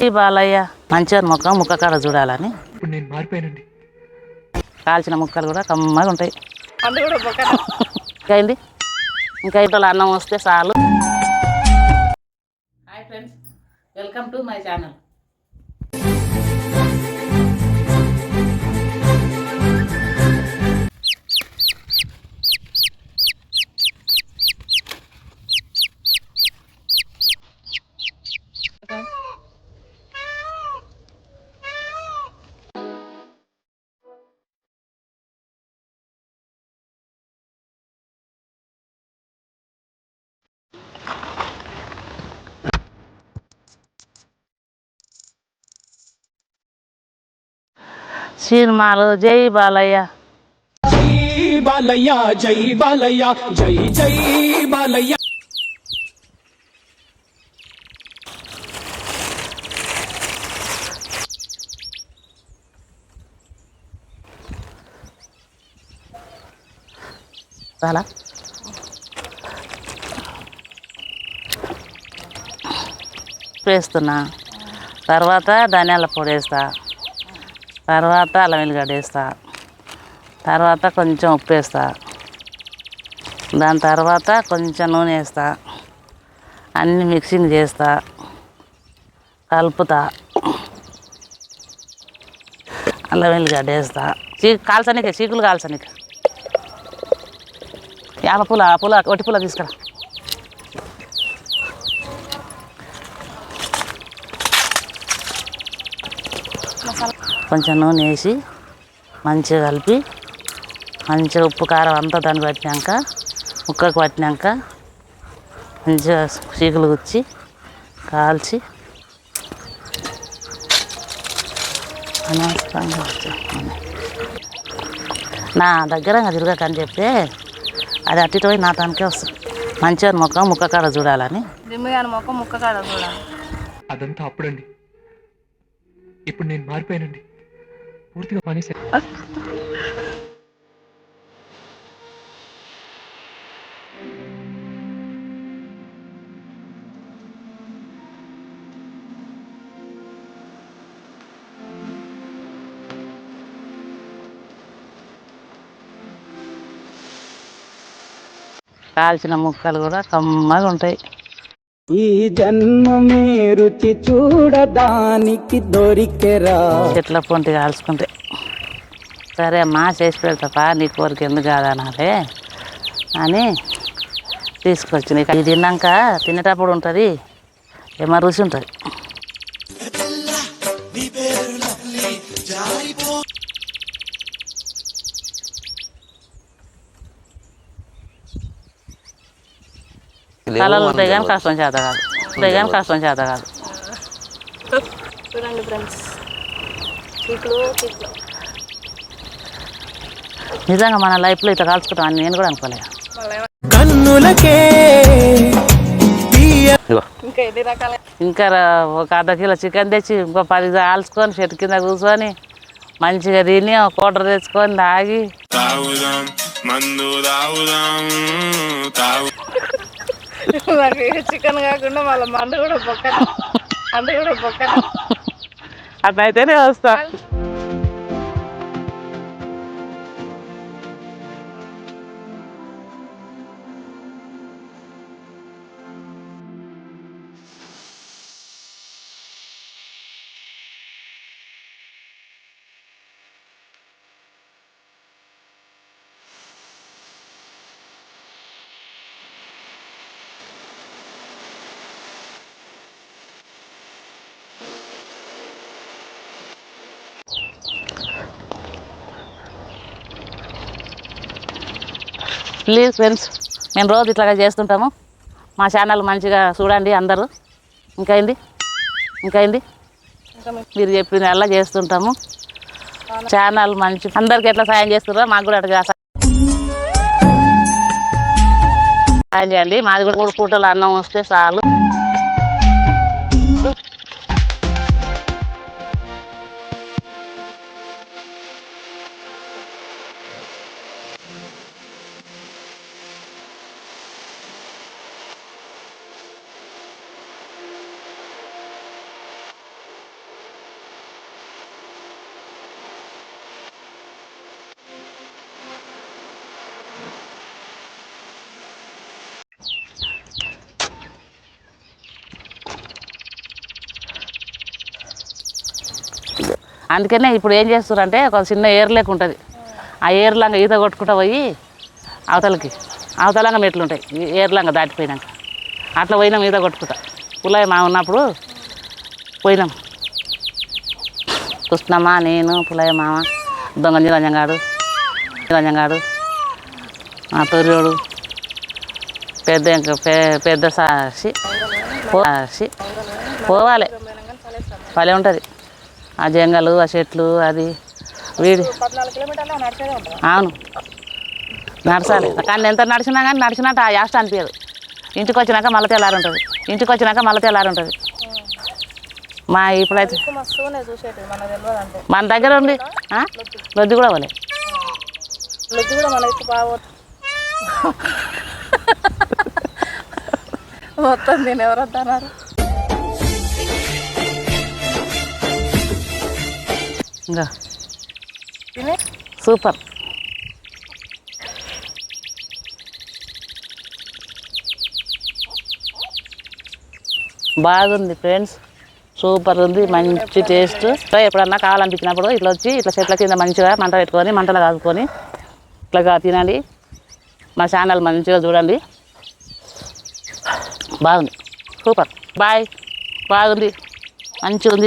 ఈ బాలయ్య మంచిగా ముఖం ముక్క కాడ చూడాలని ఇప్పుడు నేను మారిపోయానండి. కాల్చిన ముక్కలు కూడా కమ్మగా ఉంటాయి. ఇంకా ఏంది ఇంకా ఇట్లా అన్నం వస్తే చాలు. Hi friends, welcome to my channel. సినిమాలు జై బాలయ్య, జై బాలయ్య, జై బాలయ్య, జై జై బాలయ్య. చాలా వేస్తున్నా. తర్వాత ధనియాల పొడి వేస్తా, తర్వాత అల్లం వెల్లిగడ్డ వేస్తా, తర్వాత కొంచెం ఉప్పు వేస్తా, దాని తర్వాత కొంచెం నూనె వేస్తా, అన్నీ మిక్సింగ్ చేస్తా, కలుపుతా, అల్లం వెల్లిగడ్డ వేస్తా. కాల్చనీకే చీకులు కాల్చనీకే యాప పూల ఒట్టి పూల తీసుకురా. కొంచెం నూనె వేసి మంచిగా కలిపి, మంచిగా ఉప్పు కారం అంతా దాన్ని పట్టినాక, ముక్కకు పట్టినాక మంచిగా చీకులు గుచ్చి కాల్చి నా దగ్గర తిరగకని చెప్తే అది అట్టి పోయి నా తనకే వస్తుంది. మంచిగా ముఖం ముక్క కాడ చూడాలని. ముఖం ముక్క కాడ చూడాలి. అదంతా అప్పుడండి. ఇప్పుడు నేను మారిపోయానండి. పూర్తిగా పని కాల్చిన ముక్కలు కూడా కమ్మగా ఉంటాయి. ఈ జన్మమే రుచి చూడడానికి దొరికెరా. చెట్ల పొంటి కాల్చుకుంటే సరే అమ్మా చేసి పెడతాపా, నీ కోరిక ఎందుకు కాదనాలే అని తీసుకొచ్చి ఇది తిన్నాక తినేటప్పుడు ఉంటుంది ఏమో రుచి ఉంటుంది. కళలు ఉంటాయి కానీ కష్టం చేత కాదు, ఉంటాయి కానీ కష్టం చేత కాదు. చూడండి ఫ్రెండ్స్, నిజంగా మన లైఫ్లో ఇట్లా కాల్చుకుంటాం అని నేను కూడా అనుకోలేదు. కన్నులకే ఇంకా ఒక అర్ధ కిలో చికెన్ తెచ్చి ఇంకో 10 కాల్చుకొని చెట్టు కింద కూర్చొని మంచిగా తిని ఒక కోటర్ తెచ్చుకొని తాగి చికెన్ కాకుండా వాళ్ళ మండు కూడా బొక్క అట్లయితేనే వస్తా. ప్లీజ్ ఫ్రెండ్స్, మేము రోజు ఇట్లాగా చేస్తుంటాము. మా ఛానల్ మంచిగా చూడండి అందరూ. ఇంకా ఏంది మీరు చెప్పిన అలా చేస్తుంటాము. ఛానల్ మంచి అందరికి ఎట్లా సాయం చేస్తున్నారో మాకు కూడా అట్లా సాయం చేయండి. మాది కూడా 3 పూటలు అన్నం వస్తే చాలు. అందుకనే ఇప్పుడు ఏం చేస్తారంటే ఒక చిన్న ఏరు లెక్క ఉంటుంది. ఆ ఏర్లంగా ఈత కొట్టుకుంటూ పోయి అవతలంగా మెట్లు ఉంటాయి. ఏర్లంగా దాటిపోయినాక అట్లా పోయినాం ఈత కొట్టుకుంటా. పుల్లయ్య మా ఉన్నప్పుడు పోయినాం. కృష్ణమ్మ, నేను, పుల్లయ్య మామ, దొంగ నిరంజంగాడు, తొర్రోడు, పెద్ద సాక్షి పోవాలి. భలే ఉంటుంది ఆ జంగలు, ఆ చెట్లు, అది వీడి. 14 కిలోమీటర్లు నడిచేదే ఉంటుంది. అవును, నడచాలి. కానీ ఎంత నడిచినా కానీ నడిచినట్టు ఆ యాస్ట్ అనిపించదు. ఇంటికి వచ్చినాక మళ్ళీ తెల్లారి ఉంటుంది. మా ఇప్పుడైతే మస్తునే చూసేది మన తెలియదు అంటే. మన దగ్గర ఉంది లొద్ది కూడా పోలే. లొద్ది కూడా మన ఎక్కువ బాగా మొత్తం దీన్ని ఎవరు వద్దన్నారు. ఇంకా తిని సూపర్. బాగుంది ఫ్రెండ్స్, సూపర్ ఉంది, మంచి టేస్ట్. ఎప్పుడన్నా కావాలనిపించినప్పుడు ఇట్లా వచ్చి ఇట్లా చెట్ల కింద మంచిగా మంట పెట్టుకొని మంటలు కాసుకొని ఇట్లాగా తినండి. మా ఛానల్ మంచిగా చూడండి. బాగుంది, సూపర్. బాయ్. బాగుంది, మంచిగా ఉంది.